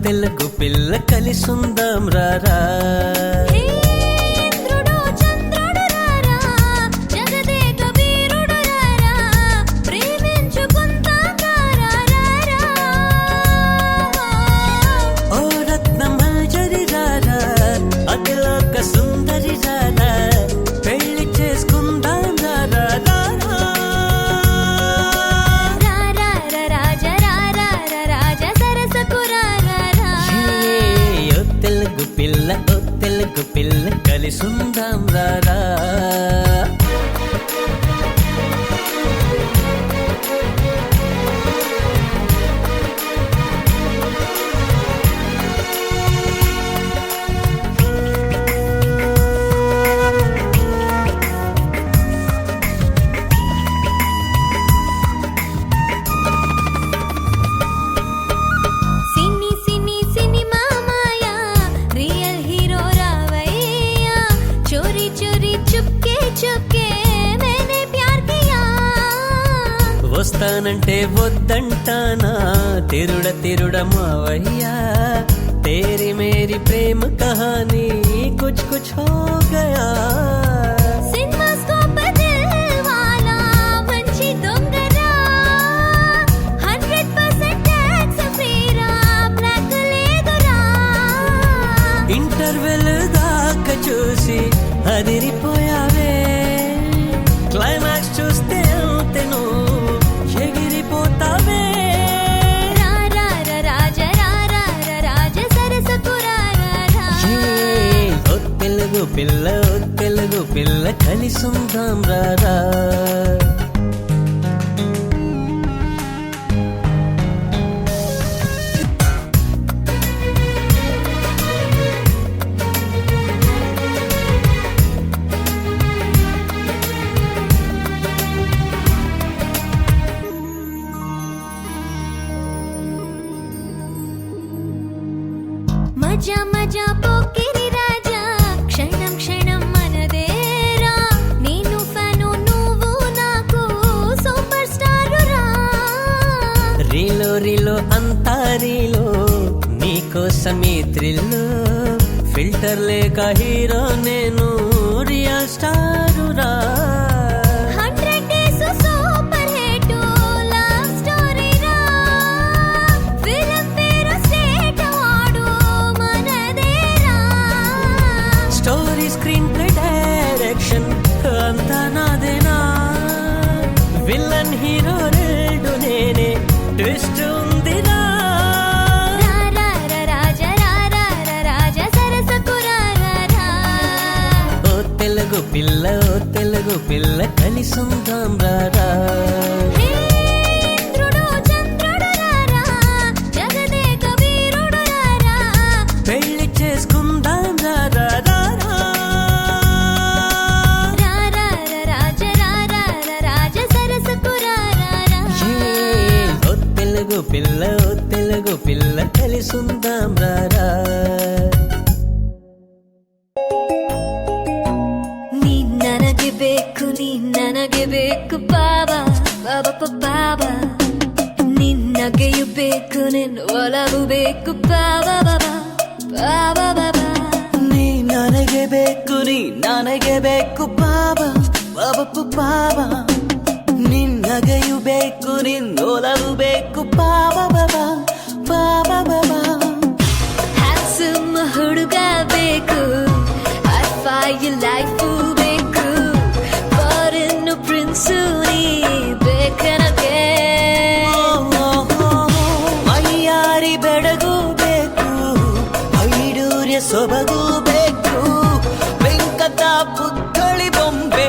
తెలుగు పిల్ల కలిసుందాం రారా. సుందరి రారా పెళ్లి చేసుకుందాం రారా. తెలుగు పిల్ల ఓ తెలుగు పిల్ల కలిసుందాం రారా. వస్తానంటే వద్దంటానా తిరుడ తిరుడ మావయ్యా. తేరి మేరీ ప్రేమ కహానీ కుచ్ కుచ్ హో గయా. ఇంటర్వెల్ దాకా చూసి అదిరిపోయావే. క్లైమాక్స్ చూస్తే అంతేను ఎగిరిపోతావే. ఓ తెలుగు పిల్ల ఓ తెలుగు పిల్ల కలిసుందాం రారా. మజా మజా పోకిరి రాజా క్షణం క్షణం మనదేరా. నేను ఫ్యాను నువ్వు నాకు సూపర్ స్టార్ రా. రీలో రీలో అంతా రీలో నీకోసమే థ్రిల్. ఫిల్టర్ లేక హీరో నేను రియల్ స్టార్ రా. స్టోరీ స్క్రీన్ ప్లే డైరెక్షన్ అంతా నాదేనా. విలన్ హీరో రెండు నేనే ట్విస్ట్ ఉందిరా. ఓ తెలుగు పిల్ల ఓ తెలుగు పిల్ల కలిసుందాం రారా. పెళ్లి చేసుకుందాం రారా. పిల్ల ఓ తెలుగు పిల్ల కలిసుందాం రారా. ನೀ ನನಗೆ ಬೇಕು ನೀ ನನಗೆ ಬೇಕು ಬಾಬಾ ಬಾಬಾ ಬಾಬಾ. ನಿನ್ನಗೆಯು ಬೇಕು ನಿನ್ನ ಒಲವು ಬೇಕು ಬಾಬಾ ಬಾಬಾ ಬಾಬಾ ಬಾಬಾ. ನೀ ನನಗೆ ಬೇಕು ನೀ ನನಗೆ ಬೇಕು ಬಾಬಾ ಬಾಬಾ ಬಾಬಾ. ನಿನ್ನಗೆಯು ಬೇಕು ನಿನ್ನೊಲವು ಬೇಕು ಬಾಬಾ ಬಾಬಾ ಬಾಬಾ ಬಾಬಾ. ಹ್ಯಾಂಡ್ಸಮ್ ಹುಡುಗ ಬೇಕು ಹೈಫೈ ಲೈಫು ಬೇಕು. ಫಾರಿನ್ ಪ್ರಿನ್ಸು ನೀ ಬೇಕನಗೆ. ಮೈಯಾರಿ ಬೆಡಗು ಬೇಕು ಐಡೂರ್ಯ ಸೊಬಗು ಬೇಕು. ವೆಂಕಟ ಪುತ್ಥಳಿ ಬೊಂಬೆ